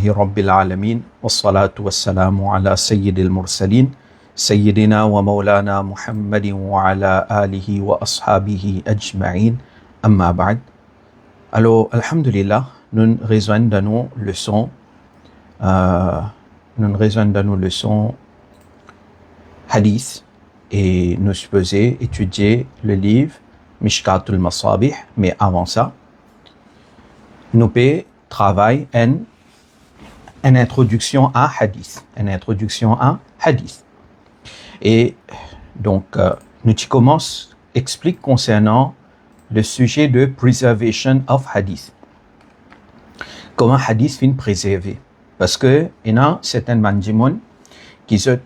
رب العالمين والصلاة والسلام على سيد المرسلين سيدنا ومولانا محمد وعلى آله وأصحابه أجمعين أما بعد. Alors, alhamdulillah, nous rejoignons dans nos leçons hadith et nous faisons étudier le livre Mishkatul Masabih, mais avant ça, nous pouvons travailler une introduction à hadith. Et donc, nous commençons explique concernant le sujet de preservation of hadith. Comment hadith fin préservé? Parce que il y a certains mandimon qui sont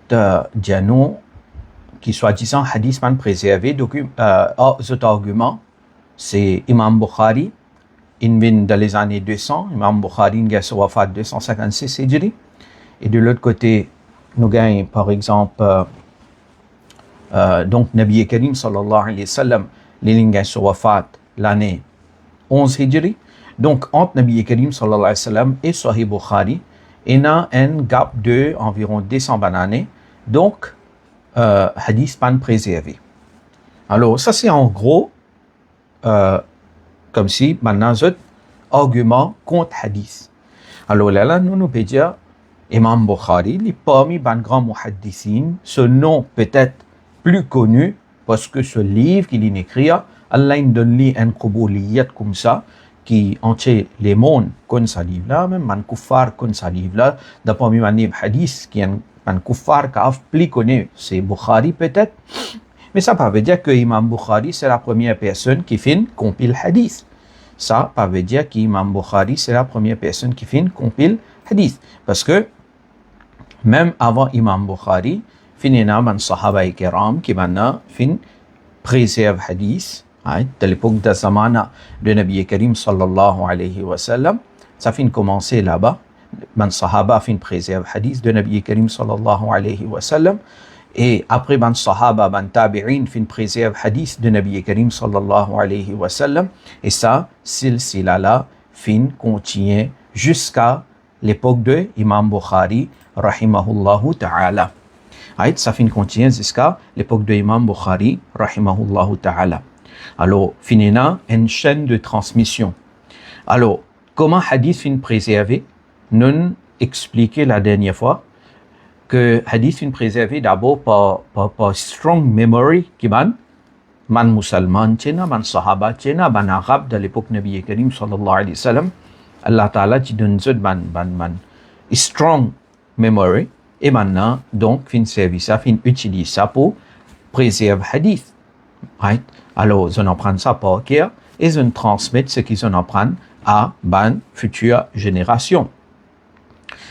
qui soi-disant hadith man préservé. Donc, cet argument, c'est Imam Bukhari. Dans les années 200, Imam Bukhari a sa wafat 256 Hijri. Et de l'autre côté, nous gagnons par exemple donc Nabi Karim sallallahu alayhi wa sallam, il a sa wafat l'année 11 Hijri. Donc entre Nabi Karim sallallahu alayhi wa sallam et Sahih Bukhari, il y a un gap de environ 200 années. Donc hadith pas préservé. Alors ça c'est en gros comme si maintenant un argument contre hadith. Alors là nous pouvons dire Imam Bukhari, il est parmi les grands muhaddisines, ce nom peut-être plus connu parce que ce livre qu'il a écrit, Allah donne lui un qabouliyat comme ça qui entier les mondes comme ça livre là, même man kuffar comme ça livre là, d'après mes livres hadith qui un kuffar qui a plus connu, c'est Bukhari peut-être. Mais ça ne veut dire que Imam Bukhari c'est la première personne qui fait compile hadith. Ça ne veut dire qu'Imam Bukhari c'est la première personne qui fait compile hadith. Parce que même avant Imam Bukhari, finina man sahaba et kiram qui maintenant fin préserve hadith. De l'époque de Zamana de Nabi Karim sallallahu alayhi wa sallam, ça fin commencer là-bas. Man sahaba fin préserve hadith de Nabi Karim sallallahu alayhi wa sallam. Et après, ban sahaba, ban tabi'in, fin préserve hadith de Nabi Karim sallallahu alayhi wa sallam. Et ça, silsila là, fin continue jusqu'à l'époque de Imam Bukhari, rahimahullahu ta'ala. Ça fin continue jusqu'à l'époque de Imam Bukhari, rahimahullahu ta'ala. Alors, finina, une chaîne de transmission. Alors, comment hadith fin préservé? Nous expliqué la dernière fois que hadith fin préservé d'abord par strong memory qui man musulman tchena, man sahaba tchena, man arabe de l'époque Nabi Karim sallallahu alayhi wa sallam. Allah Ta'ala qui donne ban strong memory et maintenant donc fin service ça, fin utilise ça pour préserver hadith. Right? Alors, ils en prennent ça par cœur et ils transmettent ce qu'ils en apprennent à ban future génération.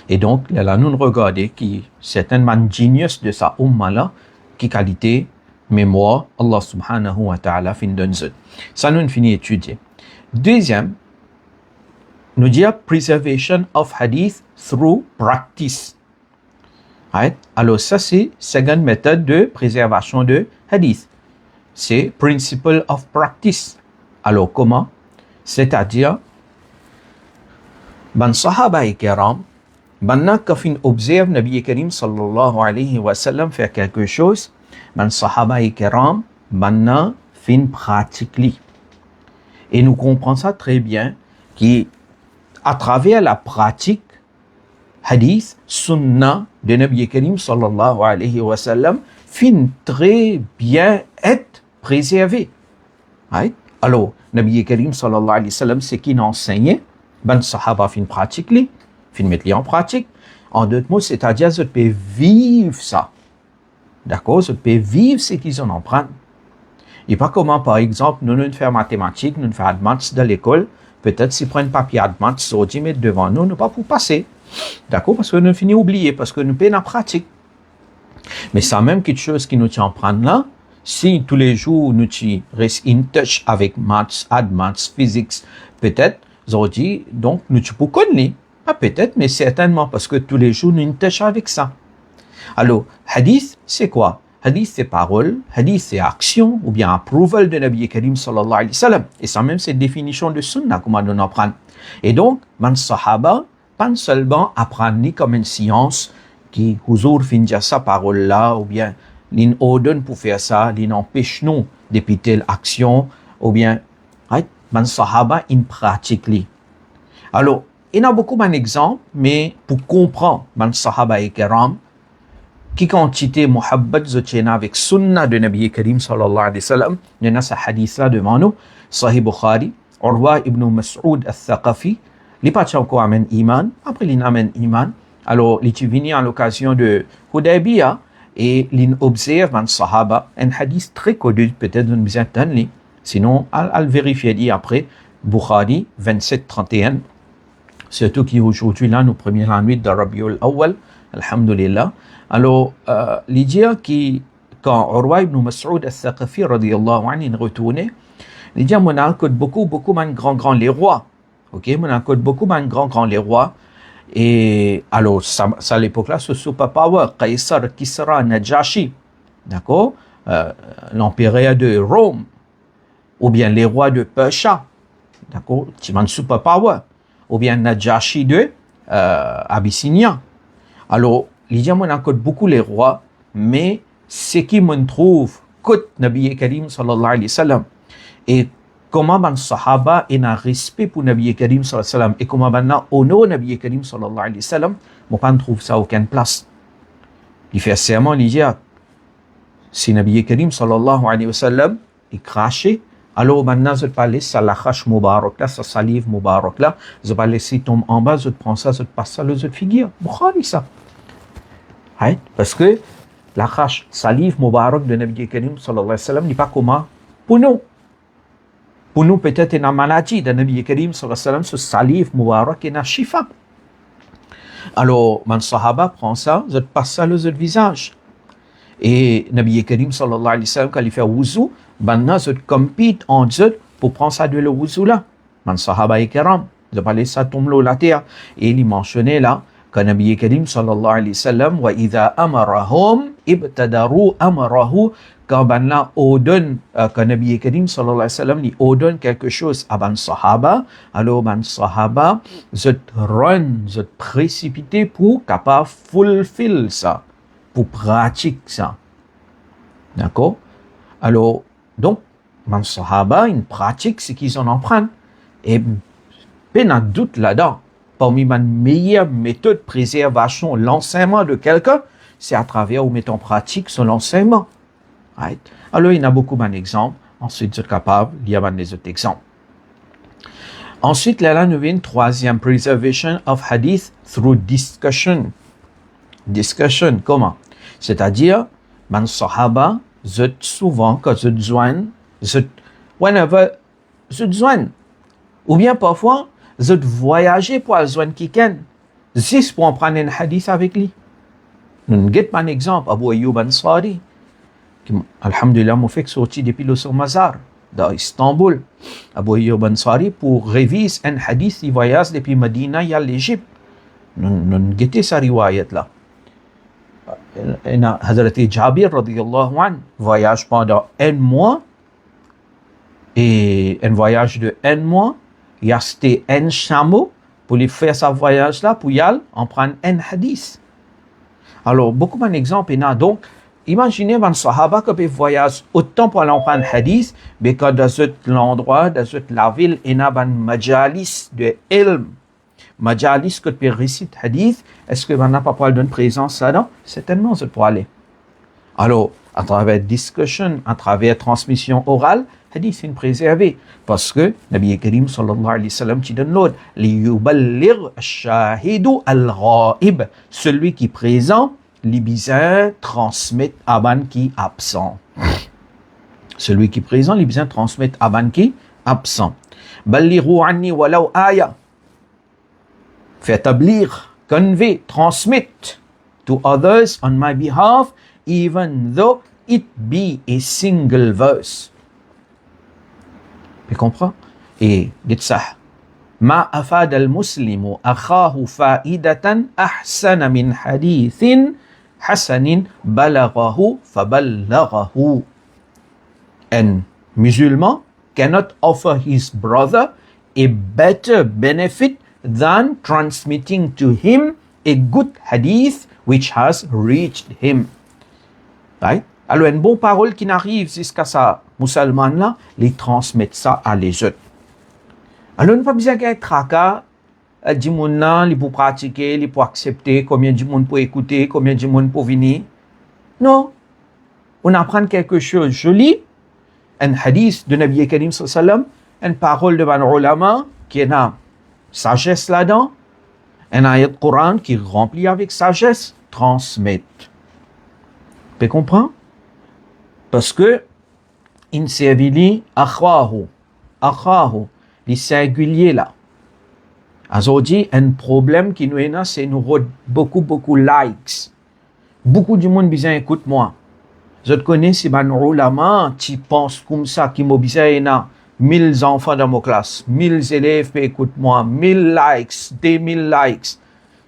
Et donc, là, nous regardons qui certainement genius de sa umma là, qui qualité, mémoire, Allah subhanahu wa ta'ala fin donne ça. Ça, nous finit étudier. Deuxième, nous dit preservation of hadith through practice. Right? Alors, ça, c'est seconde méthode de préservation de hadith. C'est principle of practice. Alors, comment? C'est-à-dire, ban sahaba et kiram, maintenant qu'on observe Nabi Karim sallallahu alayhi wa sallam faire quelque chose, ban sahaba et kiram, maintenant fin pratique. Et nous comprenons ça très bien, qu'à travers la pratique, hadith, sunnah de Nabi Karim sallallahu alayhi wa sallam, fin très bien être préservé. Right? Alors, Nabi Karim sallallahu alayhi wa sallam, c'est qui n'enseignait, ban sahaba fin pratique, fin mettre en pratique. En d'autres mots, c'est-à-dire, je peux vivre ça. D'accord? Je peux vivre ce qu'ils en apprennent. Et pas comment, par exemple, nous faisons mathématiques, nous faisons maths dans l'école, peut-être si prennent papier de maths, so 10 mètres devant nous, pas pour passer. D'accord? Parce que nous finissons oublier, parce que nous payons la pratique. Mais ça même quelque chose qui nous tient à prendre là, si tous les jours nous restons in touch avec maths, maths, physics, peut-être, aujourd'hui, donc nous pouvons connaître. Pas peut-être, mais certainement, parce que tous les jours nous in touch avec ça. Alors, hadith, c'est quoi? Hadith, c'est parole, hadith, c'est action, ou bien approval de Nabi Karim sallallahu alayhi wa sallam. Et ça même, c'est définition de sunnah, comment on apprend. Et donc, man sahaba, pas seulement apprendre ni comme une science qui huzur finja sa parole là ou bien l'in ordonne pour faire ça, l'in empêche nous d'éviter l'action ou bien right man sahaba in pratique li. Alors il y a beaucoup d'exemples mais pour comprendre man sahaba et kiram qui quantité muhabbat zotchena avec sunna de Nabi Karim sallallahu alayhi wa sallam, il y a ce hadith là devant nous, Sahih Bukhari, Urwa ibn Mas'ud al-Thaqafi, il pas encore amène iman, après il amène iman, alors il est venu à l'occasion de Hudaybiyah et il observe un sahaba, un hadith très connu, peut-être une besoin d'années, sinon al vérifier dit après, Bukhari 27-31, surtout qui aujourd'hui là, nous premiers la nuit de Rabiul Awwal, alhamdulillah. Alors, l'idée qui, quand Urwa ibn Mas'ud al-Thaqafi, radiyallahu anhu, retournait, il dit, on a beaucoup de grands les rois. Ok, on a beaucoup de grands les rois. Et alors, ça à l'époque-là, ce superpower, Qaisar, Kisra, Najashi, d'accord, l'empereur de Rome, ou bien les rois de Persia, d'accord, qui ont superpower, ou bien Najashi de Abyssinia. Alors, l'idée, on a beaucoup les rois, mais ce qui me trouve, côté Nabi Karim sallallahu alayhi wa sallam, et comment les sahaba ont un respect pour Nabi Karim sallallahu alayhi wa sallam, et comment ils ont honoré Nabi Karim sallallahu alayhi wa sallam, on ne trouve ça à aucune place. Il fait serment, il dit, si Nabi Karim sallallahu alayhi wa sallam est craché, alors maintenant, je vais pas laisser la khash mubarak là, sa salive mubarak là, je vais pas laisser tomber en bas, je prends ça, je passe ça, je figure. Bukhari ça. Right? Parce que la khash salive mubarak de Nabi Karim sallallahu alayhi wa sallam n'est pas commun pour nous. Pour nous, peut-être, une maladie de Nabi Karim sallallahu alayhi wa sallam, ce salive mubarak est un shifa. Alors, man sahaba prend ça, je passe ça, le visage. Et Nabi Karim sallallahu alayhi wa sallam, quand il fait wuzu, maintenant, je compite en eux pour prendre ça de le wuzu là. Man sahaba et kiram, je vais laisser ça tomber la terre. Et il mentionnait là, que Nabi Karim sallallahu alayhi wa sallam, wa idha amarahum ibtadaru amarahu, quand ben ordonne, que Nabi Karim sallallahu alayhi wa sallam, il ordonne quelque chose à ban sahaba, alors ban sahaba, je précipité pour capable fulfill ça, pour pratiquer ça. D'accord? Alors, donc, ban sahaba, ils pratiquent ce qu'ils en apprennent. Et, ben, un doute là-dedans. Parmi ma meilleure méthode de préservation, l'enseignement de quelqu'un, c'est à travers où met en pratique son enseignement. Right? Alors, il y a beaucoup d'exemples. Ensuite, vous êtes capable, il y a des autres exemples. Ensuite, là, nous vient troisième, preservation of hadith through discussion. Discussion, comment? C'est-à-dire, man sahaba, vous souvent, quand vous joignent, whenever vous joignent, ou bien parfois, vous voyagez pour aller joindre quelqu'un, juste pour en prendre un hadith avec lui. Nous avons un exemple, Abu Ayyub Ansari, qui, alhamdulillah, m'a fait sortir depuis le Mazar, d'Istanbul. Abu Ayyub Ansari, pour réviser un hadith, il voyage depuis Medina à l'Égypte. Nous avons sa riwayat là. Hazrat Jabir, radiyallahu anhu, voyage pendant un mois, et un voyage de un mois, il a acheté un chameau pour lui faire ce voyage-là, pour y aller en prendre un hadith. Alors, beaucoup d'exemples, il y a donc, imaginez un sahaba qui voyage autant pour aller en prendre un hadith, mais que dans l'endroit, dans la ville, il y a un majalis de ilm. Majalis que tu peux réciter hadith, est-ce que on n'a pas pour donner présence là-dedans? Certainement, c'est pour aller. Alors, à travers discussion, à travers transmission orale, hadith est préservé. Parce que Nabi Karim sallallahu alayhi wa sallam qui donne l'ordre, liyuballigh ash-shahidu al-ghaib, celui qui est présent, les besoins transmettent à ban qui absent. Celui qui est présent, les besoins transmettent à ban qui absent. Ballighu anni walau aya. Faire tablir, convey, transmit to others on my behalf, even though it be a single verse. Tu comprends? Et dites ça. ما أفاد المسلم أخاه فائدة أحسن من حديث حسن بلغه فبلغه. An musulman cannot offer his brother a better benefit than transmitting to him a good hadith which has reached him. Right? Alors, une bonne parole qui n'arrive jusqu'à ça, musulman là, les transmettre ça à les autres. Alors, on n'a pas besoin d'être tracas, du monde là, les pour pratiquer, les pour accepter, combien de monde pour écouter, combien de monde pour venir. Non. On apprend quelque chose joli, un hadith de Nabi Karim sallam, une parole de ban ulama qui est là, sagesse là-dedans, un ayat Coran qui est rempli avec sagesse, transmettre. Vous pouvez comprendre? Parce que, in servili akhahu, les singuliers là. Aujourd'hui, un problème qui nous est là, c'est nous beaucoup likes. Beaucoup du monde besoin écoute moi. Je te connais, c'est ban ulama, tu penses comme ça, qui m'a besoin là. 1000 enfants dans ma classe, 1000 élèves, écoute moi, 1000 likes, 2000 likes.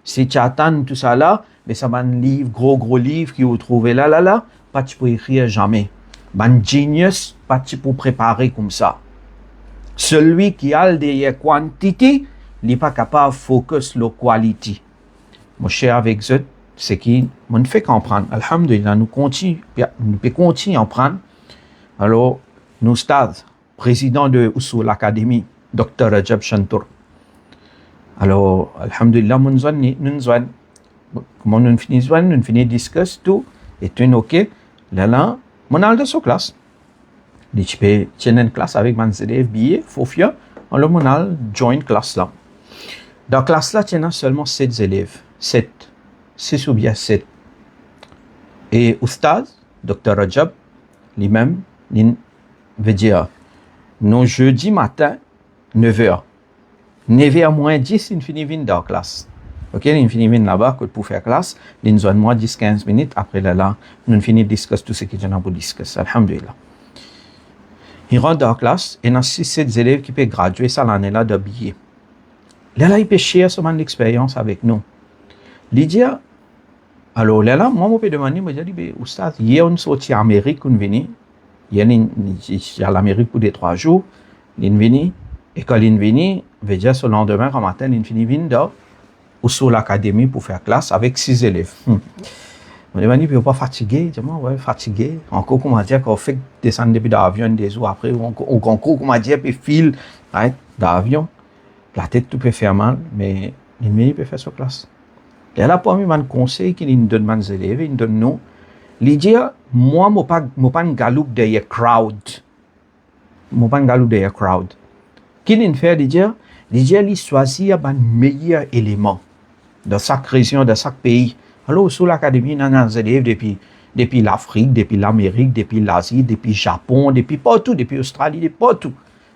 Si tu attends tout ça là, mais ça va un livre, gros livre qui vous trouvez là, pas tu peux écrire jamais. Ban genius, pas tu peux préparer comme ça. Celui qui a des quantité, il n'est pas capable de focus sur la qualité. Mon cher avec eux, c'est qui me fait comprendre. Alhamdulillah, nous pouvons continuer à en prendre. Alors, nous stade, président de Usul l'Académie, Dr. Rajab Shantur. Alors, alhamdulillah, comment nous finissons discuss tout, et tout ok. Là, mon al de sa classe. Je peux tenir une classe avec mes élèves billets, fofia, alors mon al join classe là. Dans la classe là, il y a seulement 7 élèves. 7. 6 ou bien 7. Et Oustaz, Dr. Rajab, lui-même, il veut dire, nos jeudi matin, 9h. 9h moins 10, il finit dans la classe. Ok, il finit là-bas pour faire classe. Il nous donne moins 10-15 minutes. Après là, nous finissons de discuter tout ce que nous avons discuté. Alhamdulillah. Il rentre dans la classe et il y a 6-7 élèves qui peuvent graduer ça l'année-là de billets. Là, il peut share son expérience avec nous. Il dit, alors là, moi, je peux demander, je dis, Oustaz, hier, on est sorti en Amérique, on est venu. Hier, on est à l'Amérique pour 2-3 jours. On est venu. Et quand on est venu, je dire, ce lendemain, quand matin, on est venu dans Usul l'Académie pour faire classe avec 6 élèves. Je me dis, je ne pas fatigué. Je dis, ouais, fatigué. Encore, comment dire, qu'on fait descendre depuis l'avion des jours après, on court, comment dire, puis file d'avion. La tête tout peut faire mal, mais il peut faire sa classe. Et là, pour moi, un conseil qu'il nous donne aux élèves, il nous donne nous, il dit, moi, je ne pas un galoup derrière crowd. Je ne pas un galoup derrière crowd. Qu'il fait, il dit, choisir un meilleur élément dans chaque région, dans chaque pays. Alors, sur l'académie, il y a des élèves depuis l'Afrique, depuis l'Amérique, depuis l'Asie, depuis le Japon, depuis partout, depuis l'Australie, depuis partout.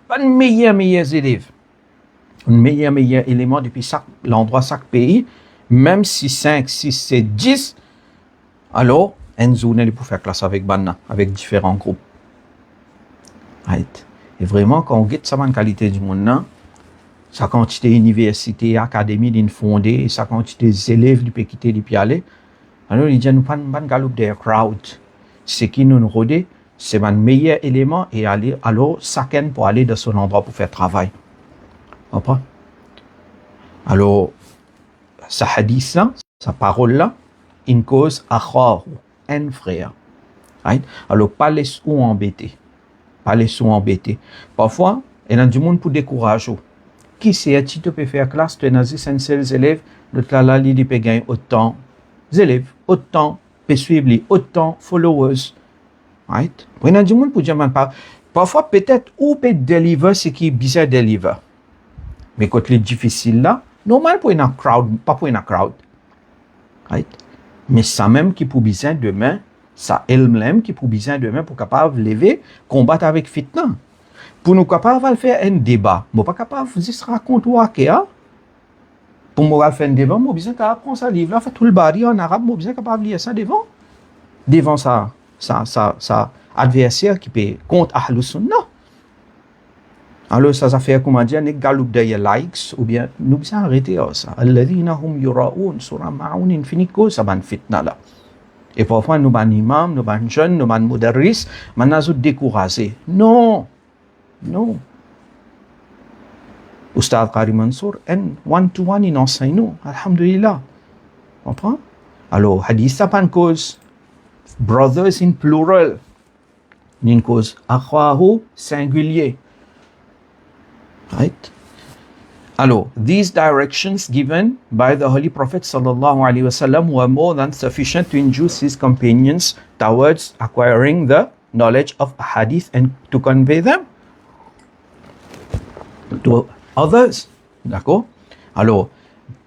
Un meilleur élève. Un meilleur élément depuis chaque l'endroit, chaque pays. Même si 5, 6, 7, 10, alors, une journée pour faire classe avec Banna, avec différents groupes. Right. Et vraiment, quand on guette sa qualité du monde, sa quantité d'université, académie d'une fondée, sa quantité d'élèves du peut quitter du pied aller, alors il dit, nous pas un galoup de crowd. Ce qui nous rodé, c'est un meilleur élément et aller, alors, chacun pour aller dans son endroit pour faire travail. Comprends? Alors, sa hadith là, sa parole là, une cause akhahu, un frère. Right? Alors, pas les sous embêtés. Pas les sous embêtés. Parfois, il y a du monde pour décourager. Qui sait, tu peux faire classe, tu as 5 élèves, l'autre là, il peut gagner autant d'élèves, autant peut suivre, autant followers. Right? Il y a du monde pour dire, parfois, peut-être, ou peut deliver ce qui est bizarre deliver. Mais quand c'est difficile là, normal pour une crowd, pas pour une crowd. Right? Mais ça même qui pour besoin demain, ça elle-même qui pour besoin demain pour capable lever, combattre avec fitna. Pour nous capable de faire un débat, moi pas capable de juste raconter ou à pour moi faire un débat, moi besoin d'apprendre ça livre là, fait tout le bari en arabe, moi besoin capable de lire ça devant ça adversaire qui peut contre Ahlus Sunnah. Alors, ça fait comment dire, les galoup derrière likes, ou bien, nous besoin arrêter ça. Alladhina hum yura'un, surah ma'oun, infini cause, ça va fitna là. Et parfois, nous ban imam, nous ban jeune, nous ban mudarris, maintenant, nous décourager. Non. Oustaz Qari Mansour, and one-to-one, il enseigne nous. Alhamdulillah. Comprends? Alors, hadith, ça pas une cause. Brothers in plural. Une cause. Akhwahu, singulier. Right? Alors, these directions given by the Holy Prophet sallallahu alaihi wasallam were more than sufficient to induce his companions towards acquiring the knowledge of hadith and to convey them to others. D'accord? Alors,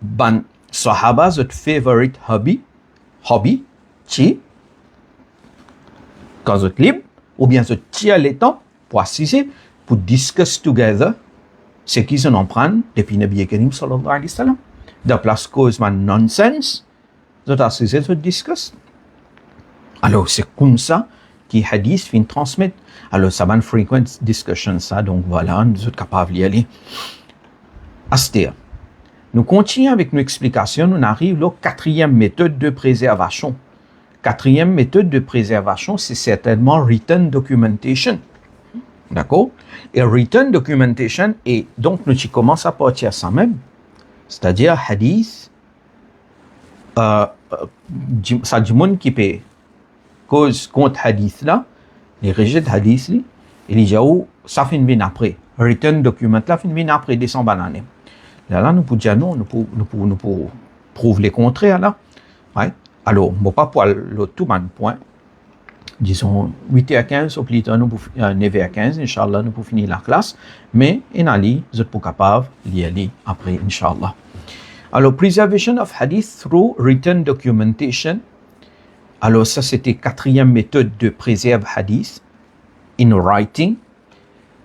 ban sahaba, their favorite hobby, chi, quand vous êtes libre, ou bien vous tirez le temps pour assister, pour discuss together, ce qu'ils en prennent depuis Nabi Karim sallallahu alayhi wa sallam. De place cause man nonsense, vous assistez, vous discuss. Alors, c'est comme ça que hadith fin transmettre. Alors, ça va une frequent discussion, ça, donc voilà, nous sommes capables d'y aller. Astir. Nous continuons avec nos explications, on arrive à la quatrième méthode de préservation. Quatrième méthode de préservation, c'est certainement written documentation. D'accord? Et written documentation, et donc nous commençons à partir de ça même, c'est-à-dire hadith, ça du monde qui peut cause contre hadith là, les rejetés hadith là, et les gens, ça fait une après. Written document là, fait une après décembre année. Là, nous pouvons dire non, nous pouvons prouver les contraires là. Right? Alors, je ne vais pas pour le tout bon point. Disons 8h15 ou plutôt 9h15, Inch'Allah, nous pouvons finir la classe. Mais, en Ali, vous êtes capable d'y aller après, Inch'Allah. Alors, preservation of hadith through written documentation. Alors, ça, c'était quatrième méthode de préserver hadith in writing.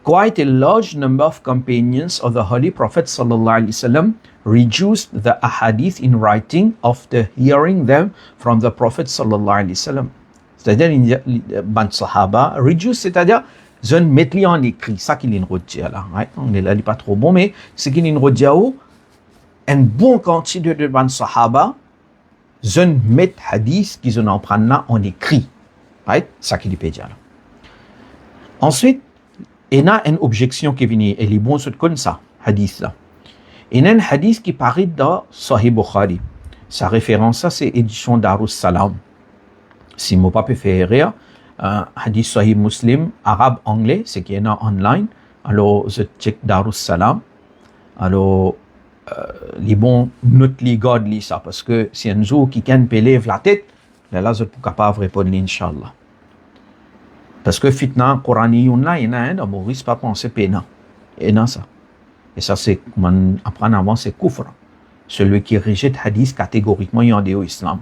Quite a large number of companions of the Holy Prophet sallallahu alaihi wasallam reduced the ahadith in writing after hearing them from the Prophet sallallahu alaihi wasallam. C'est-à-dire, ban sahaba, reduce, c'est-à-dire, je mets en écrit, ça qu'il est une redire là, right? On est là, il n'est pas trop bon, mais ce qu'il est une redire où, un bon quantité de ban sahaba, je mets hadith qu'ils en prennent là en écrit, right? Ça qu'il est dire là. Ensuite, il y a une objection qui vient, et les bons se connaissent ça, hadith là. Il y a un hadith qui paraît dans Sahih Bukhari. Sa référence, c'est édition Darus Salam. Si je ne peux pas faire rire, hadith Sahih Muslim, arabe, anglais, c'est qu'il y en a online. Alors, je check Darus Salam. Alors, les bons notes les gardent ça, parce que si un jour qui can lève la tête, là, je ne suis pas capable de répondre, Inch'Allah. Parce que fitna coraniyoun là, il y en a un, on ne risque pas penser pénal. Et non, ça. Et ça, c'est, comme on apprend avant, c'est kufr. Celui qui rejette hadith catégoriquement, il y a au islam.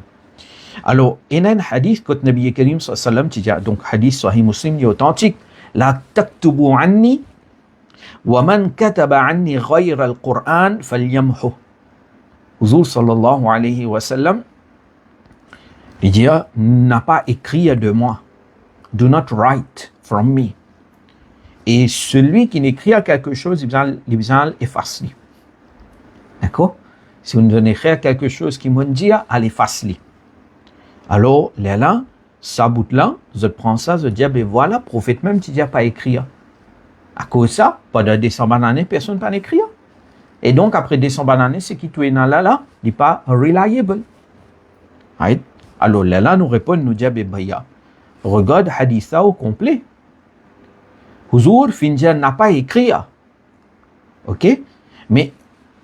Alors, il y a un hadith que Nabi Karim sallallahu alayhi wa sallam, donc hadith Sahih Muslim, il est authentique. La taktubu anni, wa man kataba anni ghayra al-Qur'an, falyamhu. Huzur sallallahu alayhi wa sallam, il dit, n'a pas écrit de moi. Do not write from me. Et celui qui n'écrit à quelque chose, il besoin effacer. D'accord? Si vous donnez écrire quelque chose qui m'a dit, à l'effacer. Alors, là, ça bout là, je prends ça, je dis, ben voilà, prophète même, tu dis pas écrire. À cause de ça, pendant décembre année, personne ne peut écrire. Et donc, après décembre année, ce qui est là, il n'est pas reliable. Right? Alors, là, nous répondons, nous disons, ben, baya. Regarde hadith au complet. Huzur Finjar n'a pas écrit. Ok? Mais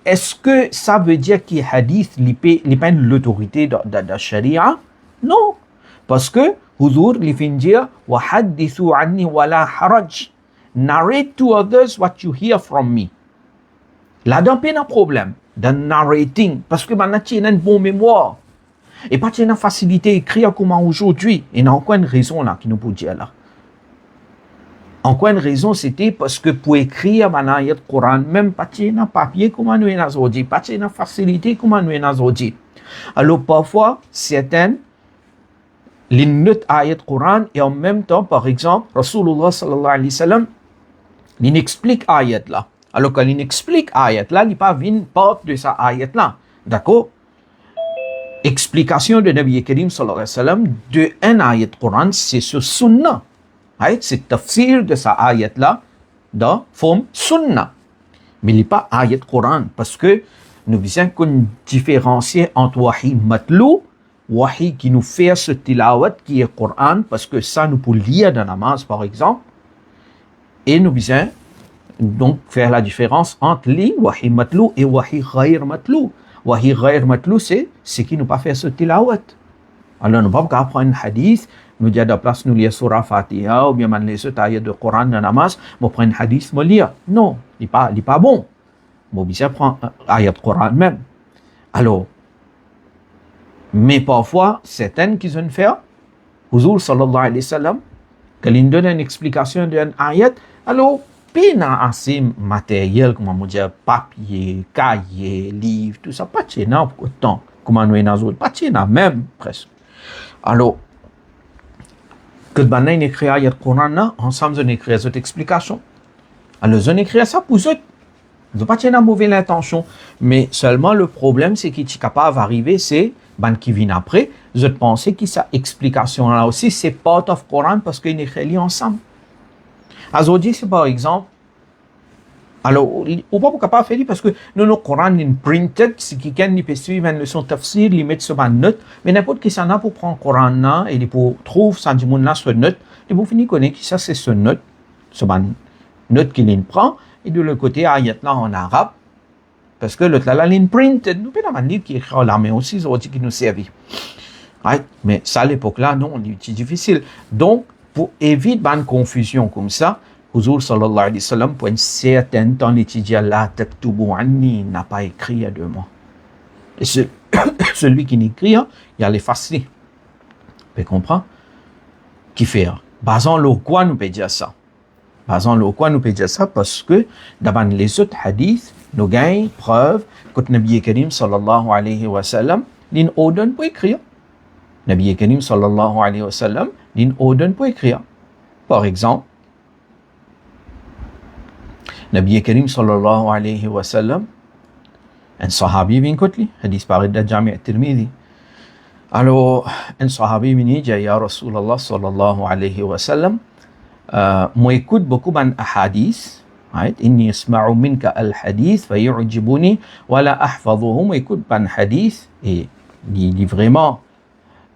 est-ce que ça veut dire que hadith n'est pas l'autorité de la sharia? Non. Parce que Huzur Finjar wa hadithu anni wala haraj. Narrate to others what you hear from me. Là-dedans, pas de problème. Dans narrating. Parce que maintenant, tu as une bonne mémoire. Et pas une facilité d'écrire comme aujourd'hui. Et il n'y a aucune raison là qui nous peut dire là. Encore une raison, c'était parce que pour écrire le Coran, même pas un papier comme nous avons aujourd'hui, pas une facilité comme nous avons aujourd'hui. Alors parfois, certaines les notes ayat Coran et en même temps, par exemple, Rasulullah sallallahu alayhi wa sallam, il explique ayat là. Alors quand il explique ayat là, il n'est pas une part de sa ayat là. D'accord? Explication de Nabi Karim sallallahu alayhi wa sallam de un ayat Coran, c'est ce sunnah. C'est tafsir de sa ayat là dans forme sunnah. Mais il n'est pas ayat Coran parce que nous besoin qu'on différencie entre wahi matlou, wahi qui nous fait ce tilawat qui est Coran parce que ça nous peut lire dans la namaz par exemple. Et nous besoin donc faire la différence entre les wahi matlou et wahi ghayr matlou. Wahi ghayr matlou c'est ce qui nous pas fait ce tilawat. Alors nous ne pouvons pas prendre un hadith, nous dire de la place nous lire surah Fatiha ou bien man les autres ayats de Coran dans la namaz, nous prendre un hadith, nous lire. Non, il n'est pas bon. Nous besoin prendre ayat Coran même. Alors, mais parfois, certaines qui ont fait, Huzur sallallahu alayhi wa sallam, quand ils donnent une explication d'un ayat, alors, pas assez matériel, comment on dit, papier, cahier, livre, tout ça, pas de chez nous, autant, comment nous avons pas de chez nous, même, presque. Alors, que on écrit ayat Coran, ensemble, on écrit cette explication. Alors, on écrit ça pour eux. Ils n'ont pas une mauvaise intention, mais seulement le problème, c'est qu'il est capable d'arriver, c'est qui vient après, je pense que cette explication-là aussi, c'est part of Coran parce qu'ils sont reliés ensemble. Aujourd'hui, c'est par exemple, alors, on ne peut pas capable faire parce que nous, le Coran est printed, si quelqu'un peut suivre une leçon tafsir, il met sur une note, mais n'importe qui s'en a pour prendre le Coran, et il peut trouver ça du monde là sur note, il peut finir connaître que ça c'est sur note, sur une note qu'il prend, et de l'autre côté, ayat là en arabe, parce que l'autre là, la ligne printed, nous pouvons un livre qui est écrit en l'armée aussi, c'est qui nous servent. Right? Mais ça, à l'époque là, non, c'est difficile. Donc, pour éviter une confusion comme ça, Huzur sallallahu alayhi wa sallam, pour un certain temps, l'étudiant la taktubu anni n'a pas écrit à 2 mois. Et celui qui n'écrit, il a l'effacer. Vous comprenez? Qui fait? Basant le quoi nous peut dire ça? Basant le quoi nous peut dire ça? Parce que dans les autres hadiths, nous gagnons preuve que le Nabi Karim sallallahu alayhi wa sallam l'in ordonne pour écrire. Nabi Karim sallallahu alayhi wa sallam l'in ordonne pour écrire. Par exemple, Nabi Karim sallallahu alayhi wa sallam, un sahabi vient côté, hadith paru dans Jami' at-Tirmidhi. Alors, un sahabi vient dire, Ya Rasulallah sallallahu alayhi wa sallam, moi écoute beaucoup de hadiths, inni asma'u minka al-hadith, fa yu'jibuni, wa la ahfazuhu, moi écoute ban hadith, et il dit vraiment,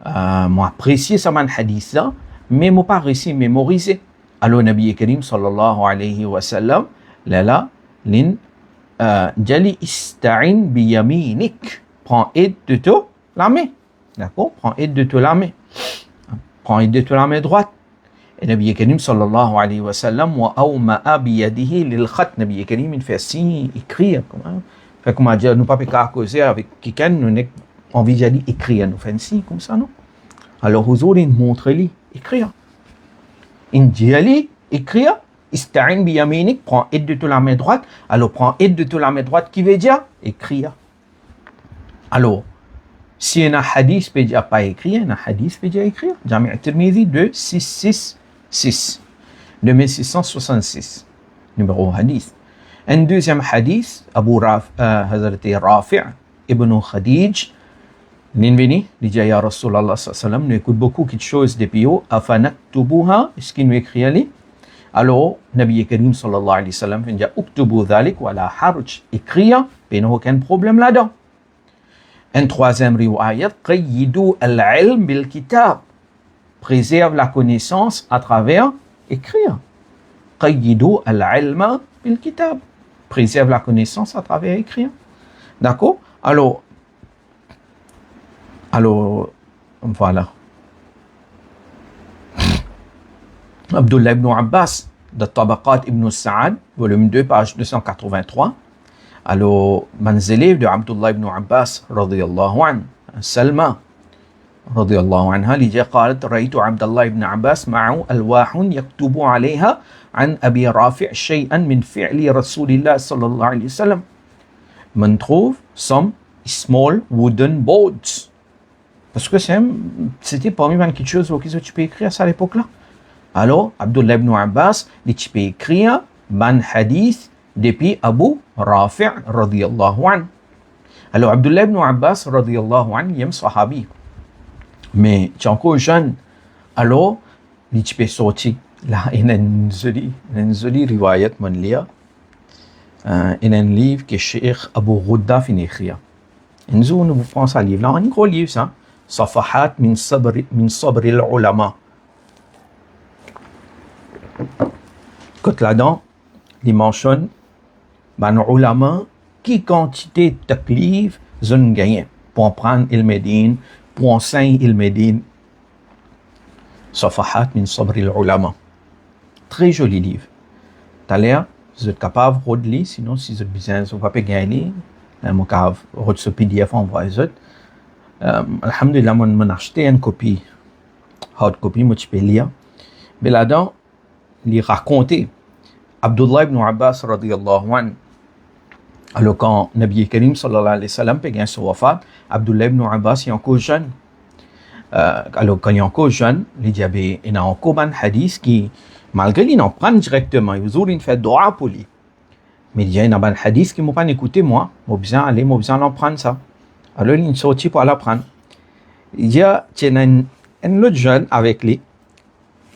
moi apprécié ça man hadith là, mais moi pas réussi mémoriser. Alors, Nabi Karim sallallahu alayhi wa sallam, là, l'in, jali ista'in bi yaminik, prends aide de toi la main, d'accord? Prends aide de toi la main, prends aide de toi la main droite. Et Nabi Karim sallallahu alayhi wa sallam, wa awma'a bi yadihi lil khat, Nabi Karim, il fait signe, écrire, fait comment dire, nous pas qu'à causer avec quelqu'un, nous n'avons envie d'aller écrire, nous fait signe comme ça, non? Alors, Huzur, il montre-lui, écrire. Il dit, écrire, ista'in bi yaminik, prends aide de toi la main droite. Alors, prends aide de toi la main droite, qui veut dire écrire. Alors, si un hadith peut dire pas écrire, un hadith peut dire écrire. Jami' at-Tirmidhi 2666, 2666, numéro hadith. Un deuxième hadith, Hazrat Rafi' ibn Khadij, L'inveni, dit Ya Rasulallah sallallahu alayhi wa sallam, nous écoute beaucoup de choses depuis eux, afanaktubuha, est-ce qu'il nous écrit ali? Alors, Nabi Karim sallallahu alayhi wa sallam, il dit Uktubu dhalik wa la harj, écrire, il n'y a aucun problème là-dedans. Un troisième riwayat, qayyidu al-ilm bil kitab, préserve la connaissance à travers écrire. Qayyidu al-ilma bil kitab, préserve la connaissance à travers écrire. D'accord? Alors, voilà. Abdullah ibn Abbas, de Tabaqat ibn Sa'ad, volume 2, page 283. Alors, les élèves de Abdullah ibn Abbas, radiyallahu anhu, Salma, radiyallahu anha, il dit, قالت رأيت عبد الله بن عباس معه ألواح يكتب عليها عن أبي رافع شيئا من فعل رسول الله صلى الله عليه وسلم. On trouve some small wooden boards. Parce que c'était parmi les quelque chose que tu peux écrire à l'époque-là. Alors, Abdullah ibn Abbas, tu peux écrire un hadith depuis Abu Rafi' radiyallahu anhu. Alors, Abdullah ibn Abbas radiyallahu anhu, il est un sahabi. Mais tu es encore jeune. Alors, tu peux sortir. Là, il y a une jolie riwayat, mon lire. Il y a un livre que Cheikh Abu Ghudda finit d'écrire. Nous prenons ce livre-là, un gros livre, ça. Safahat min sabri al-ulama. Quand là-dedans, il mentionne, ben, ulama, qui quantité de taklif, zone gagne, pour prendre il médine, pour enseigner il médine. Safahat min sabri al-ulama. Très joli livre. D'ailleurs, vous êtes capable de lire, sinon, si vous êtes besoin, vous ne pouvez pas gagner. Vous capable de ce PDF envoyer les autres. Alhamdulillah, j'ai acheté une copie, hard copy, moi, je peux lire. Mais là-dedans, il racontait Abdullah ibn Abbas, radiyallahu anhu. Alors, quand Nabi Karim, sallallahu alayhi wa sallam, a son wafat, Abdullah ibn Abbas est encore jeune. Alors, quand il est encore jeune, il y a encore un hadith qui, malgré qu'il en prend directement, il fait dua pour lui. Mais il y a un hadith qui ne m'a pas écouté, moi. Je vais besoin d'en prendre ça. Alors, il est sorti pour aller prendre. Il y a un autre jeune avec lui.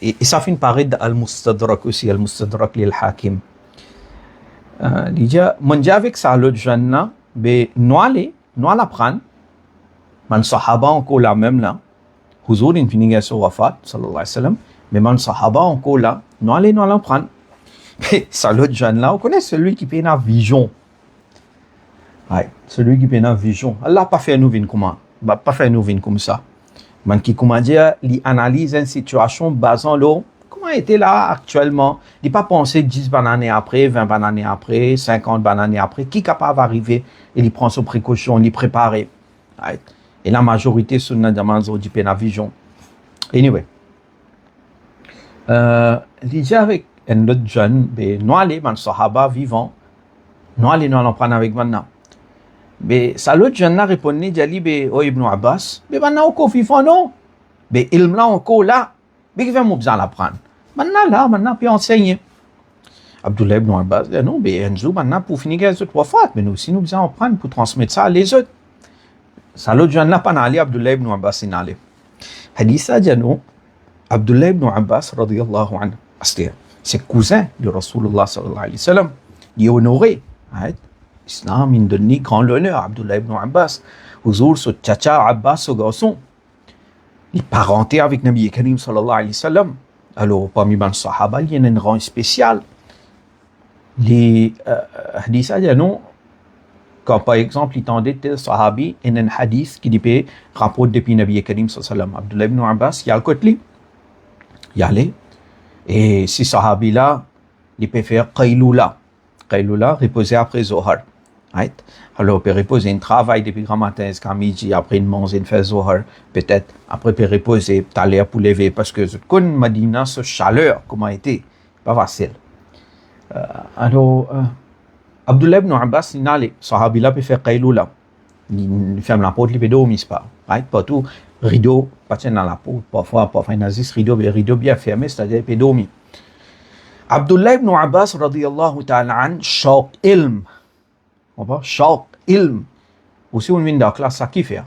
Et ça fait une parade d'Al-Mustadrak aussi, Al-Mustadrak l'Hakim. Il dit, moi, avec ça, l'autre jeune-là, nous allons prendre. Man sahaba encore là même là. Huzur, il finit son wafat, sallallahu alayhi wa sallam. Mais man sahaba encore là, nous allons prendre. Mais ça, l'autre jeune-là, on connaît celui qui paye la vision. Ouais, celui qui paye la vision. Allah n'a pas fait nous vivre comme ça. Man qui, comment dire, il analyse une situation basant l'eau. Comment était là actuellement? Il n'a pas pensé 10 années après, 20 années après, 50 années après. Qui est capable d'arriver et il prend ses précautions, il prépare. Ouais. Et la majorité, sur le Nadamanzo, du paye la vision. Anyway. Il dit avec un autre jeune, nous allons, man sahaba vivant, nous allons prendre avec maintenant. Mais ça l'autre jeune là répondait, il dit, oh Ibn Abbas, mais maintenant encore vivant, non? Mais il là encore là, mais il va me besoin l'apprendre. Maintenant, puis enseigner. Abdullah Ibn Abbas dit, non, mais un jour, maintenant, pour finir les autres wafat, mais nous aussi, nous besoin apprendre pour transmettre ça à les autres. Ça l'autre jeune là, pas n'allait, Abdullah Ibn Abbas, il n'allait. Hadith ça, dit, non, Abdullah Ibn Abbas, radiyallahu anhu, c'est cousin de Rasulullah sallallahu alayhi wa sallam. Il est honoré. L'islam, il donne grand honneur à Abdullah ibn Abbas. Huzur, ce tchacha Abbas, ce garçon. Il est parenté avec Nabi Karim sallallahu alayhi wa sallam. Alors, parmi les sahaba, il y a un rang spécial. Les hadiths, non, quand par exemple, il tendait tel sahabi, il y a un hadith qui dit, rapporte depuis Nabi Karim sallallahu alayhi wa sallam. Abdullah ibn Abbas, il y a le côté. Il y a les. Et si sahabi là, il peut faire qaylula. Qaylula, reposer après Zohar. Right? Alors, il peut reposer un travail depuis grand matin jusqu'à midi, après il mange, il fait Zohar, peut-être. Après, il peut reposer, t'as l'air pour lever, parce que je connais Madina, ce chaleur, comment était, pas facile. Alors, Abdullah ibn Abbas, il n'allait, sahabi là peut faire qaylula. Il ferme la porte, il peut dormir, pas. Right? Partout. Rideau, pas dans la peau, parfois, il y a des rideaux bien fermés, c'est-à-dire qu'il peut dormir. Abdullah ibn Abbas, radiyallahu ta'ala an, shaq ilm. On va, shaq ilm. Aussi, on vient de la classe, ça qui fait.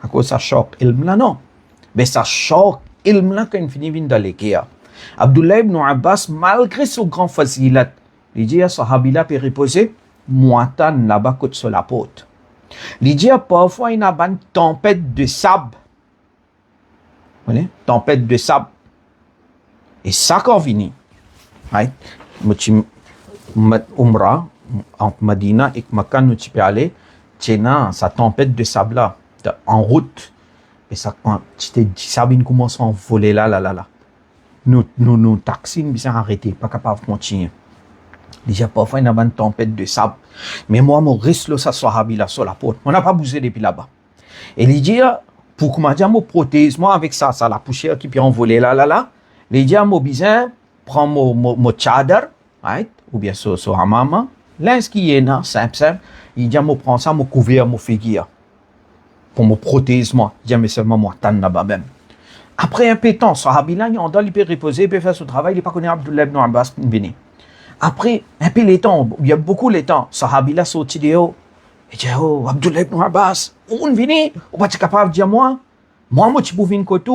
À cause de ça, shaq ilm là, non. Mais ça, shaq ilm là, quand il finit, vient de l'équerre. Abdullah ibn Abbas, malgré son grand facilat, il dit à sahabi là, peut reposer, moitan là-bas, côté sur la porte. Il dit, parfois, il y a une tempête de sable. Vous voyez? Tempête de sable. Et ça, quand vient, right? Umrah, entre Madina et Makkah, nous peux aller, tchena, ça tempête de sable là, en route. Et ça, quand tu sable commence à voler là. Nous taxis, nous sommes arrêtés, pas capable de continuer. Déjà, parfois, il y a une tempête de sable. Mais moi, je reste là, ça sahabi là, sur la porte. On n'a pas bougé depuis là-bas. Et il dit, pour que je protège moi avec ça, la poussière qui peut envoler là. Il dit, je besoin prends mon tchadar, right? Ou bien so hamama. Là, ce qui est là, simple. Il dit, je prends ça, je couvre mon figure. Pour me protéger moi. Il dit, mais seulement moi, t'en là-bas même. Après un peu de temps, sahabi là, il peut reposer, il peut faire son travail, il n'est pas connu Abdullah ibn Abbas, venu. Après, un peu de temps, il y a beaucoup de temps, sahabi là, sorti de haut. Il dit, oh, Abdullah ibn Abbas, on vient, on va être capable de dire moi, je peux venir côté,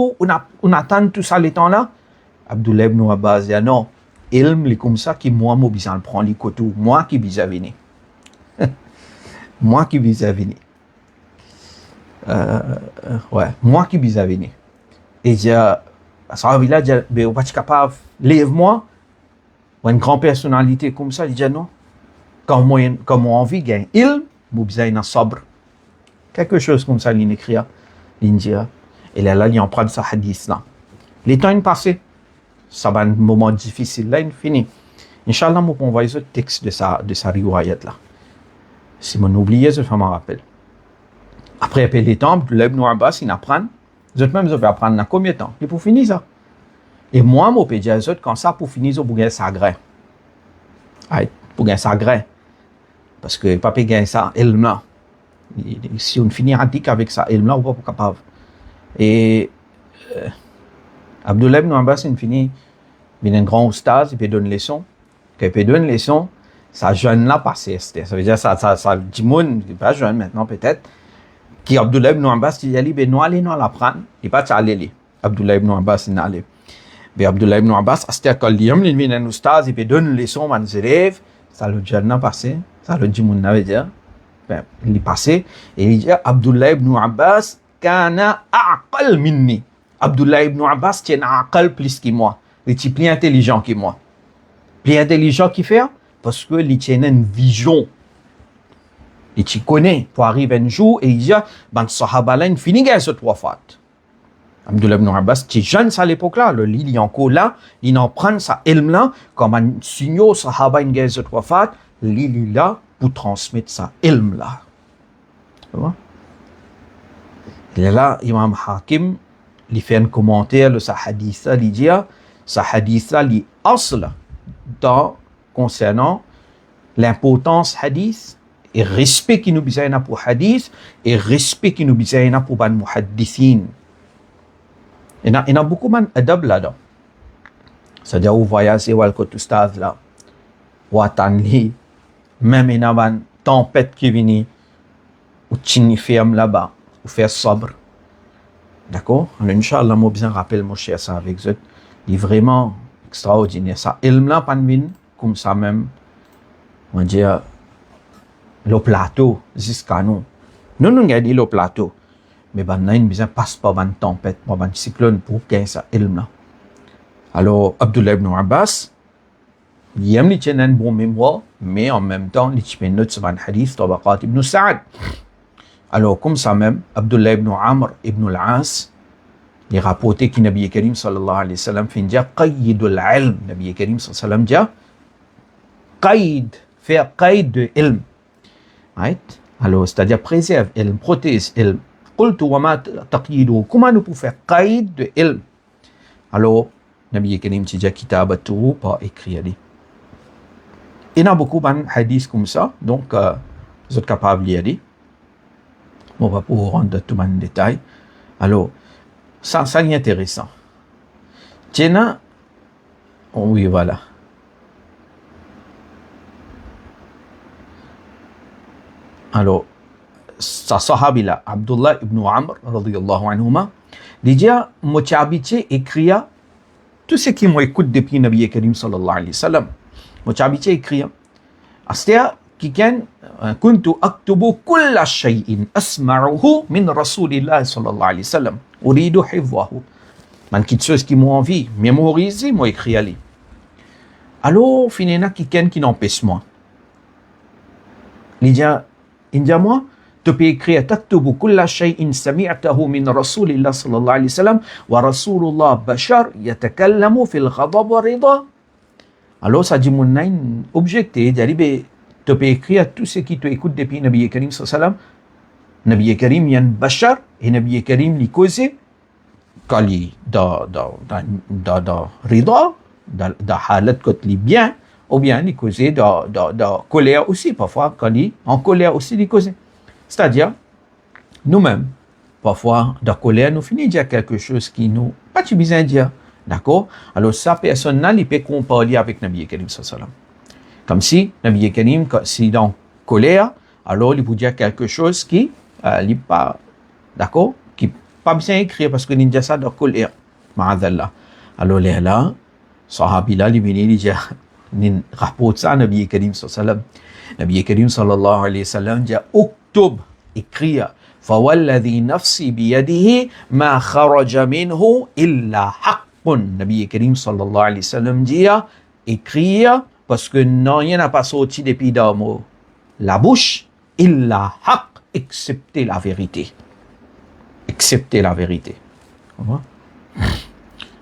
on attend tout ça le temps là. Abdullah ibn Abbas dit, non, ilm, comme ça, qui moi, je vais prendre les côtés, moi qui vais venir. moi qui bisa venir. Moi qui bisa venir. Et dia, sahabat là, dia, ben, pas capable, lève-moi. Une grande personnalité comme ça, il dit non. Quand moi envie gagne, il, vous bisa une sobre. Quelque chose comme ça, il écrit, il dit, et là, il en prend sa hadith là. Les temps passés, ça va un moment difficile là, il finit. Inch'Allah, on va envoyer ce texte de sa riwayat là. Si on oublie, je m'en rappelle. Après les temps, Ibn Abbas, il apprend. Vous même, vous apprendre dans combien de temps? Et pour finir ça. Et moi, je peux dire quand ça, pour finir, je peux gagner ça gré. Pour gagner ça gré. Parce que papa gagne ça, ilm là. Si on finit antique avec ça, ilm là, on va pas capable. Et Abdullah ibn Abbas, il finit, il est un grand oustaz, il peut donner une leçon. Quand il peut donner une leçon, ça jeune là passé. Ça veut dire ça dit monde, il pas jeune maintenant peut-être. Qui Abdullah ibn Abbas, il a dit, ben nous allons l'apprendre. Il pas aller. Abdullah ibn Abbas, il n'a allé. Mais Abdullah ibn Abbas, à cette école, il vient un oustaz, il peut donner une leçon à nos élèves. Ça le jeune là passé. Ça le dit monde, veut dire. Ben, il est passé. Et il dit, Abdullah ibn Abbas, kana aqal minni. Abdullah ibn Abbas, c'est un aqal plus que moi. Il est plus intelligent que moi. Plus intelligent qu'il fait, parce que il tient une vision. Il t'y connaît pour arriver un jour et il dit, ben, sahaba là, il finit avec ce trois fois. Abdullah ibn Abbas, c'est jeune à l'époque là, le lit, il est encore là, il en prend sa ilm là, comme un signal, sahaba, il gagne ce trois fois, il est là pour transmettre sa ilm là. Tu vois? Et là, Imam Hakim, il fait un commentaire de sa hadith, il dit, sa hadith, il est asl concernant l'importance hadith et respect qui nous besoin pour hadith et respect qui nous besoin pour ban muhaddithin. Il y a beaucoup d'adab là-dedans. C'est-à-dire, vous voyagez ou le stade là, ou attendre, même il y a une tempête qui vient, ou une ferme là-bas, ou faire sobre. D'accord? Alors, Inch'Allah, moi, bien rappelle mon cher ça avec vous. Il est vraiment extraordinaire. Ça, ilm là, pas comme ça même, on va dire, le plateau, jusqu'à nous. Nous, nous avons dit le plateau. Mais ben, nous besoin passe pas une tempête, pas un cyclone pour gagner ça ilm là. Alors, Abdullah ibn Abbas, il aime une bonne mémoire, mais en même temps, il tient une note sur un hadith, Tabaqat ibn Sa'ad. Alors, comme ça même, Abdullah ibn Amr ibn al-As, il a rapporté que Nabi Karim sallallahu alayhi wa sallam fait dire qayyidul ilm. Nabi Karim sallallahu alayhi wa sallam dit qayd, faire qayd de ilm. Right? Alors, c'est-à-dire préserve ilm, protège ilm. قلت وما تقييده comment nous pouvons faire qayd de ilm. Alors, Nabi Karim dit kitabatu pas écrit. Il y a beaucoup de hadiths comme ça, donc vous êtes capable de lire. On va pas rentrer tout en détail. Alors, ça c'est intéressant. Tiens, oui, voilà. Alors, sa sahabi là, Abdullah ibn Amr, radiyallahu anhuma, il dit, moi j'ai habitué écrire tout ce qui m'écoute depuis Nabi Karim sallallahu alayhi wa sallam. Moi j'ai habitué écrire. C'est-à-dire, كان كنت أكتب كل شيء أسمعه من رسول الله صلى الله عليه وسلم أريد حفظه. Man quelque chose qui m'a envie mémoriser, moi écrit aller. Alors, finalement, quelqu'un qui n'empêche moi. Il dit moi, tu peux écrire تكتب كل شيء سمعته من رسول الله صلى الله عليه وسلم ورسول الله بشر يتكلم في الغضب والرضا. Alors, ça dit mon nain objecté, dit tu peux écrire tout ce qui t'écoute depuis Nabi Karim sallallahu alayhi wa sallam. Nabi Karim y a un bashar et Nabi Karim li cause quand il da rida da halat quand il bien ou bien li cause da colère aussi parfois quand il en colère aussi li cause. C'est-à-dire nous-mêmes parfois da colère nous finit dire quelque chose qui nous pas tu besoin dire. D'accord? Alors ça personne là il peut comparer avec Nabi Karim sallallahu alayhi wa sallam. Comme si Nabi Karim, s'il est en colère, alors il peut dire quelque chose qui n'est pas, d'accord, qui n'est pas bien écrit parce que il dit ça de colère. Ma'adallah. Alors là, sahabi là, il dit, Nin rapporte ça Nabi Karim sallallahu Nabi Karim sallallahu alayhi wa sallam dit Uktub, écrire فوالذي نفسي بيده ما خرج منه إلا حق. Nabi Karim sallallahu alayhi wa sallam dit écrire parce que non, rien n'a pas sorti depuis dans la bouche إلا حق, excepté la vérité. Excepté la vérité.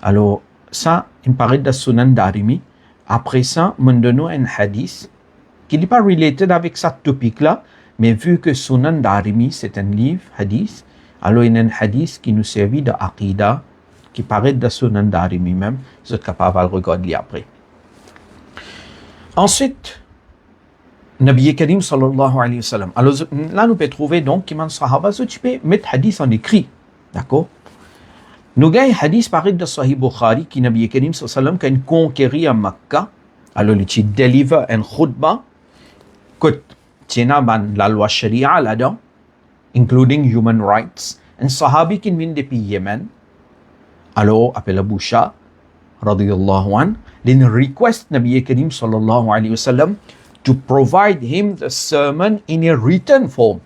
Alors, ça, il me paraît de Sunan Darimi. Après ça, me donne un hadith qui n'est pas related avec ce topic-là, mais vu que Sunan Darimi, c'est un livre, hadith, alors il y a un hadith qui nous servit de Aqidah, qui paraît de Sunan Darimi même, vous êtes capable de le regarder après. Ensuite, Nabi Karim sallallahu alayhi wa sallam. Alors là, nous pouvons trouver donc qu'Imam Sahaba, tu peux mettre hadith en écrit, d'accord? Nous avons un hadith pareil de Sahih Bukhari qui Nabi Karim sallallahu alayhi wa sallam a conquéri à Makkah. Alors il deliver un khutbah que tiena ban la loi sharia là-dedans, including human rights. Un sahabi qui vient depuis Yémen, alors appelle Abu Shah, radiyallahu an, il request Nabi Karim sallallahu alayhi wa sallam to provide him the sermon in a written form.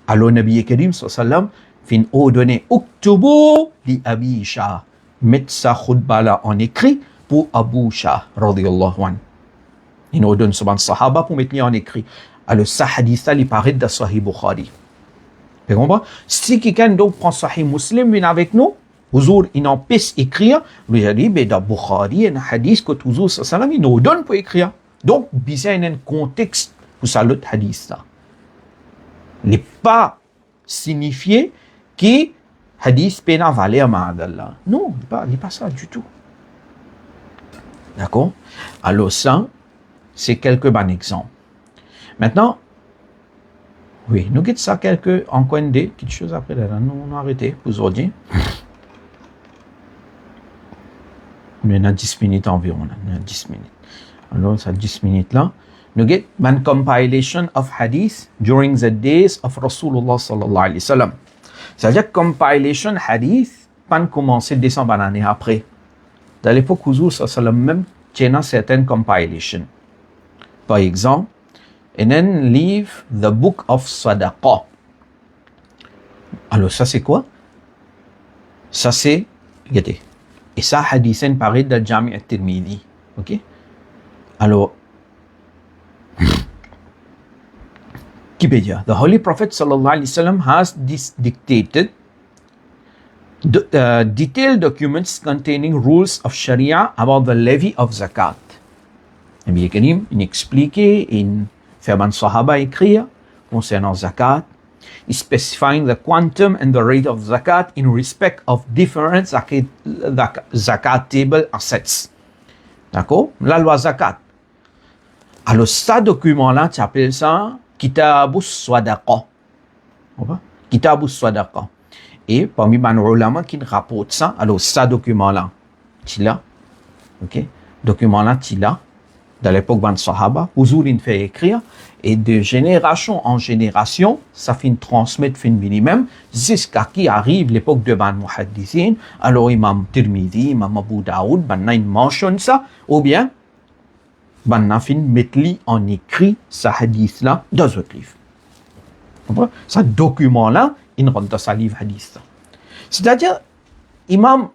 Alors Nabi Karim sallallahu alayhi wa sallam fin ordonner Uktubu li Abi Shah, mettre sa khutbah là en écrit pour Abu Shah, radiyallahu an. Il ordonne souvent sahaba pour mettre en écrit. Alors, ce hadith-là, il paraît de Sahih Bukhari. Vous comprenez? Si quelqu'un donc prend Sahih Muslim, vient avec nous, toujours, il en peut écrire, lui a dit, mais dans Bukhari, il y a un hadith que toujours, sallam, il nous donne pour écrire. Donc, il y a un contexte pour ça, l'autre hadith-là. Il n'est pas signifié que hadith peut en valer ma'adallah. Non, il n'est pas ça du tout. D'accord? Alors, ça, c'est quelques bons exemples. Maintenant, oui, nous guettons ça encore des petites choses après là. Nous arrêtons pour aujourd'hui. On a 10 minutes environ. On a 10 minutes. Alors, ça 10 minutes là. Nous guettons une compilation of hadith during the days of Rasulullah sallallahu alayhi wa sallam. C'est-à-dire compilation hadith, pas commencer décembre l'année après. Dans l'époque où Rasul sallallahu alayhi wa sallam même tient certaines compilations. Par exemple, and then leave the book of Sadaqah. Alors, ça c'est quoi? Ça c'est, regardez, et ça, hadithin pareil dans le Jami' al-Tirmidhi. Ok? Alors, qui peut dire? The Holy Prophet sallallahu alayhi wa sallam has dictated detailed documents containing rules of Sharia about the levy of zakat. Nabi Karim, il explique, il fait un sahaba écrire concernant zakat, specifying the quantum and the rate of zakat in respect of different zakatable assets. D'accord? La loi zakat. Alors, ce document-là, tu appelles ça Kitabus Sadaqa. Kitabus Sadaqa. Et parmi les ulama qui rapportent ça, alors, ce document-là, tu l'as. OK? Document-là, tu l'as. Dans l'époque ban Sahaba, toujours il fait écrire, et de génération en génération, ça fait transmettre fin minimum, jusqu'à qui arrive l'époque de ban Muhaddithin, alors Imam Tirmidhi, Imam Abu Daoud, ban il mentionne ça, ou bien, ban fin mettre en écrit ce hadith-là dans un livre. Ce document-là, il rentre dans ce livre hadith. C'est-à-dire, Imam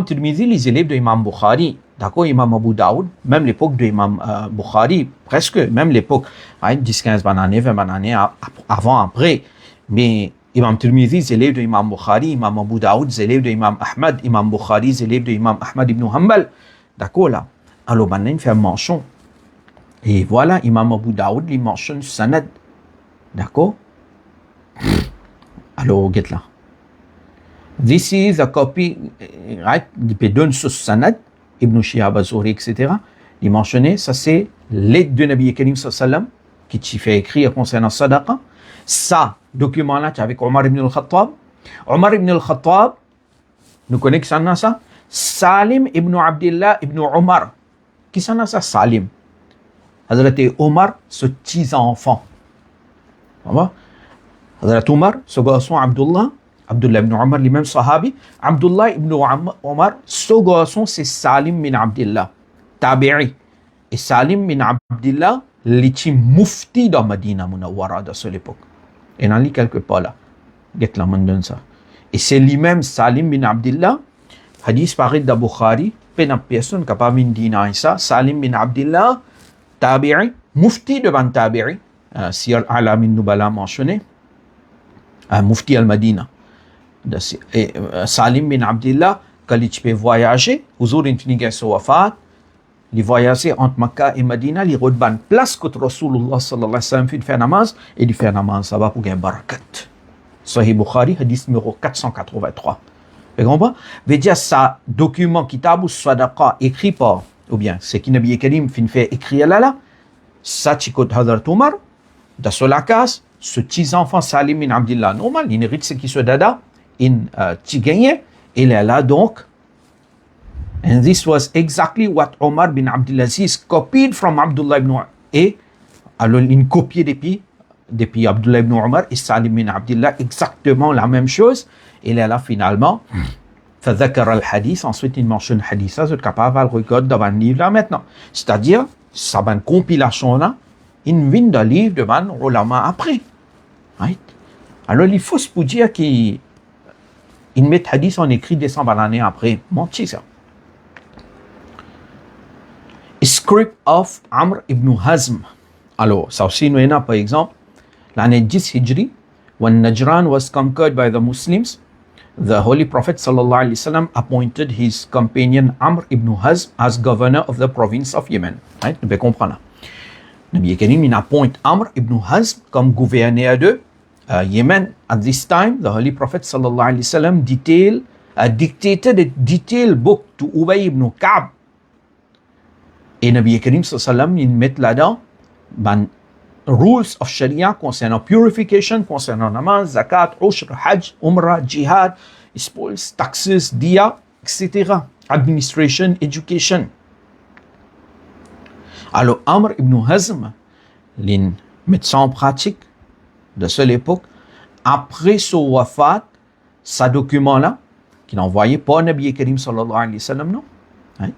Tirmidhi, les élèves de Imam Bukhari, d'accord, Imam Abu Daoud, même l'époque de Imam Bukhari, presque, même l'époque, 10-15 années, 20 années avant, après. Mais Imam Tirmidhi, les élèves de Imam Bukhari, Imam Abu Daoud, les élèves de Imam Ahmad, Imam Bukhari, les élèves de Imam Ahmad ibn Hanbal. D'accord, là. Alors, maintenant, il fait mention. Et voilà, Imam Abu Daoud, il mentionne Sanad. D'accord? Alors, get là. This is a copy, right? Il peut donner ce Sanad. Ibn Shihab az-Zuhri, etc. Il mentionnait, ça c'est l'aide de Nabi Karim sallam qui t'y fait écrire concernant Sadaqa. Ça, document-là, tu avec Omar ibn al-Khattab. Omar ibn al-Khattab, nous connaissons ça? Salim ibn Abdullah ibn Omar. Qui s'en ça? Salim. Hazrat Omar, ce petit enfant. Hazrat Omar, ce garçon Abdullah ibn Omar, les mêmes sahabi. Abdullah ibn Omar, ce garçon, c'est Salim bin Abdullah, tabi'i. Et Salim bin Abdillah, l'éti mufti dans Medina Munawwara de cette époque. Et on en lit quelque part là. Get la main donne ça. Et c'est lui-même, Salim bin Abdillah, hadith parit de Bukhari, penap personne capable de dire ça. Salim bin Abdillah, tabi'i, mufti devant tabi'i, Sir Alamin Nubala mentionné, mufti al-Madina. Salim bin Abdillah, quand il peut voyager, Huzur intiniga sa wafat, il voyageait entre Makkah et Medina, il redban place que Rasulullah sallallahu alayhi wa sallam fait namaz, et il fait namaz, ça va pour gagner barakat. Sahih Bukhari, hadith numéro 483. Vous comprenez? Veut dire ça, document kitab ou sadaqa écrit par, ou bien, c'est qui Nabi Karim fait écrire là, ça, Chikot Hadar Umar, dans ce cas, ce petit enfant Salim bin Abdillah, normal, il hérite ce qui se dada, in Tiganye, il est là donc. And this was exactly what Omar bin Abdulaziz copied from Abdullah ibn Umar. Et alors, il copiait depuis Abdullah ibn Umar et Salim bin Abdillah exactement la même chose. Il est là finalement. فذكر الحديث, ensuite il mentionne le hadith, ça, c'est capable de le regarder dans un livre là maintenant. C'est-à-dire, ça va une compilation là, une vient d'un livre devant ulama après. Right? Alors, il faut se dire qu'il met hadith en écrit décembre l'année après. Menti ça. Script of Amr ibn Hazm. Alors, ça aussi, nous avons par exemple, l'année 10 Hijri, when Najran was conquered by the Muslims, the Holy Prophet sallallahu alayhi wa sallam appointed his companion Amr ibn Hazm as governor of the province of Yemen. Right? Vous pouvez comprendre. Nabi Karim, il appointe Amr ibn Hazm comme gouverneur de Yemen. At this time, the Holy Prophet sallallahu alayhi wa sallam dictated a detailed book to Ubay ibn Ka'b. Et Nabi Karim sallam, il met là-dedans rules of Sharia concernant purification, concernant namaz, zakat, ushr, hajj, umrah, jihad, spoils, taxes, diya, etc. Administration, education. Alors, Amr ibn Hazm, le médecin en pratique de cette époque, après son wafat, ce document-là, qu'il a envoyé par Nabi Karim sallallahu alayhi wa sallam, non? Hein?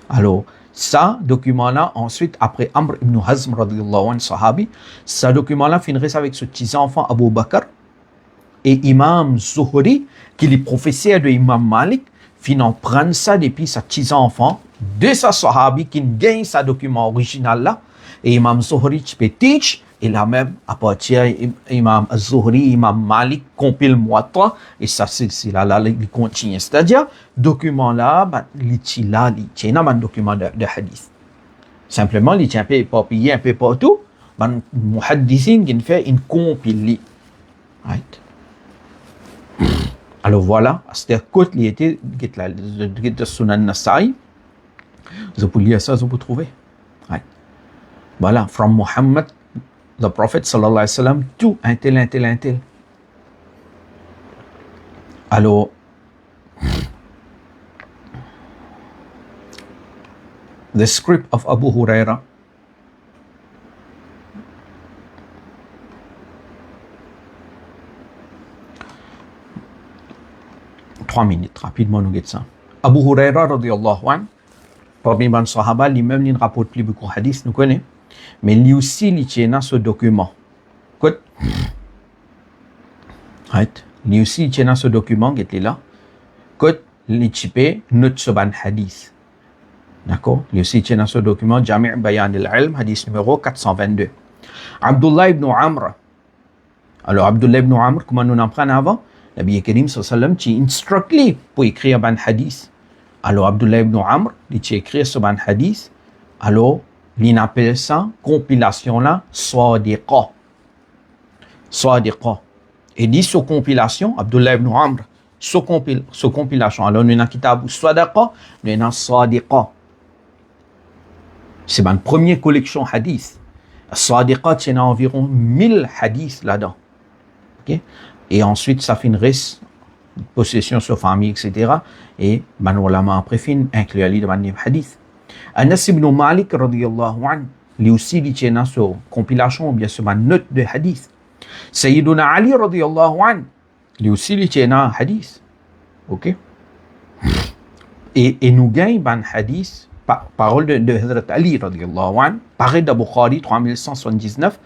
Alors, ça, document-là, ensuite, après Amr ibn Hazm, radiyallahu anhu, sahabi, ce document-là finirait avec ce petit enfant Abu Bakr et Imam Zuhri, qui est le professeur de Imam Malik, finit prendre ça depuis ce petit enfant de sa sahabi qui gagne ce document original-là, et Imam Zuhri qui peut teach, et là même, à partir Imam Zuhri, Imam Malik, compile Muwatta, et ça, c'est là, il continue. C'est-à-dire, document-là, il tient un document de hadith. Simplement, il tient un peu éparpillé, un peu partout, muhaddithin qui fait une compile. Right? Alors voilà, c'est-à-dire, quand il était, de Sunan Nasa'i, vous pouvez lire ça, vous pouvez trouver. Right? Voilà, from Muhammad, the Prophet sallallahu alayhi wa sallam, tout un tel. Alors, the script of Abu Huraira, trois minutes, rapidement nous guette ça. Abu Huraira radiyallahu anhu, parmi les sahaba, lui-même, il ne rapporte plus beaucoup de hadiths, nous connaissons. Mais lui aussi, il tient ce document. Écoute. Right. Lui aussi, il tient ce document qui est là. Écoute, il tient notre soban hadith. D'accord? Lui aussi, il tient ce document, Jami' Bayan al-Ilm, hadith numéro 422. Abdullah ibn Amr. Alors, Abdullah ibn Amr, comment nous en prenons avant? Nabi Karim sallallahu alayhi wa sallam, instructé pour écrire un hadith. Alors, Abdullah ibn Amr, il tient écrire ce hadith. Alors, il appelle ça, compilation là, Sadiqa. Et dit sur compilation, Abdullah ibn Amr, sur compilation, alors nous avons kitab Sadaqa, nous avons Sadiqa. C'est ma première collection hadith. Sadiqa, il y a environ 1000 hadiths là-dedans. Okay? Et ensuite, ça fait une reste, possession sur famille, etc. Et, ulama après, fin, inclure les de hadith. Anas ibn Malik radiyallahu anhu, lui aussi il tient sur compilation ou bien sur ma note de hadith. Sayyiduna Ali radiyallahu anhu, lui aussi il tient hadith. OK? Et nous gagnons un hadith parole de Hazrat Ali radiyallahu anhu, pareil de Bukhari 3179.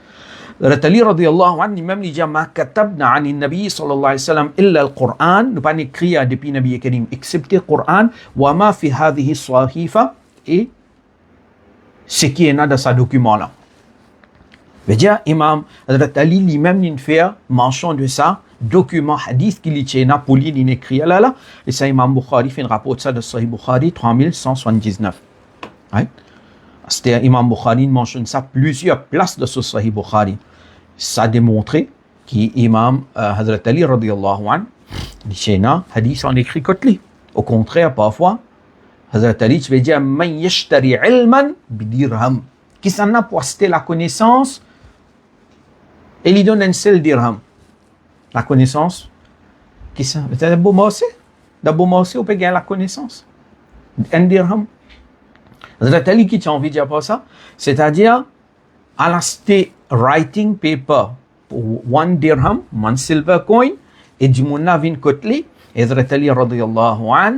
Hazrat Ali radiyallahu anhu, lui-même, il dit ma katabna ani nabi sallallahu alayhi wa sallam illa al-Qur'an, nous pas écrit depuis Nabi Karim, excepté le Qur'an, wa ma fi hadhihi sahifa, et ce qui est dans ce document-là. Veut dire, Imam Hazrat Ali lui-même, il fait mention de ça, document hadith qu'il y a pour lui, il écrit là, et ça, Imam Bukhari fait un rapport de ça de Sahih Bukhari 3179. Right? C'était Imam Bukhari mentionne ça plusieurs places de ce Sahih Bukhari. Ça a démontré qu'Imam Hazrat Ali radiyallahu anhu, il y a un hadith en écrit côté. Au contraire, parfois, Hazrat Ali, tu veux dire, man yashtari ilman bidirham. Qui s'en a pour acheter la connaissance, et il donne un seul dirham. La connaissance, qui ça? C'est d'abord marché. D'abord marché, on peut gagner la connaissance. Un dirham. Hazrat Ali qui t'a envie de dire pas ça, c'est-à-dire, à l'acheter writing paper pour one dirham, one silver coin, et du mouna vin kotli, et Hazrat Ali radiyallahu an,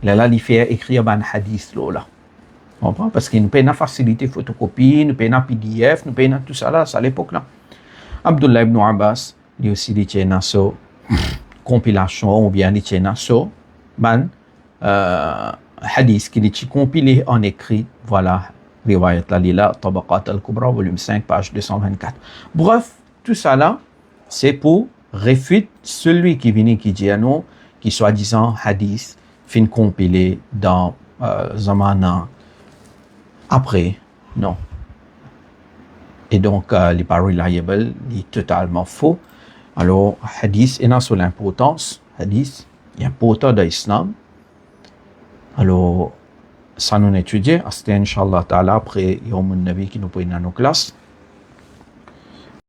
là, il fait écrire un hadith là. Parce qu'il nous paye la facilité photocopie, nous paye la PDF, nous paye tout ça là, c'est à l'époque là. Abdullah ibn Abbas, lui aussi, il tient une compilation, ou bien il tient une hadith qui est compilé en écrit, voilà, Riwayat Lalila, Tabaqat al-Kubra, volume 5, page 224. Bref, tout ça là, c'est pour réfuter celui qui vient qui dit à nous, qui soi-disant hadith, fin compilé dans Zamana. Après, non. Et donc, il n'est pas reliable, il est totalement faux. Alors, hadith, il y a sur l'importance, hadith, il est important dans l'islam. Alors, ça nous étudier, c'était Inch'Allah Ta'ala après Yawm al-Nabi qui nous prend dans nos classes.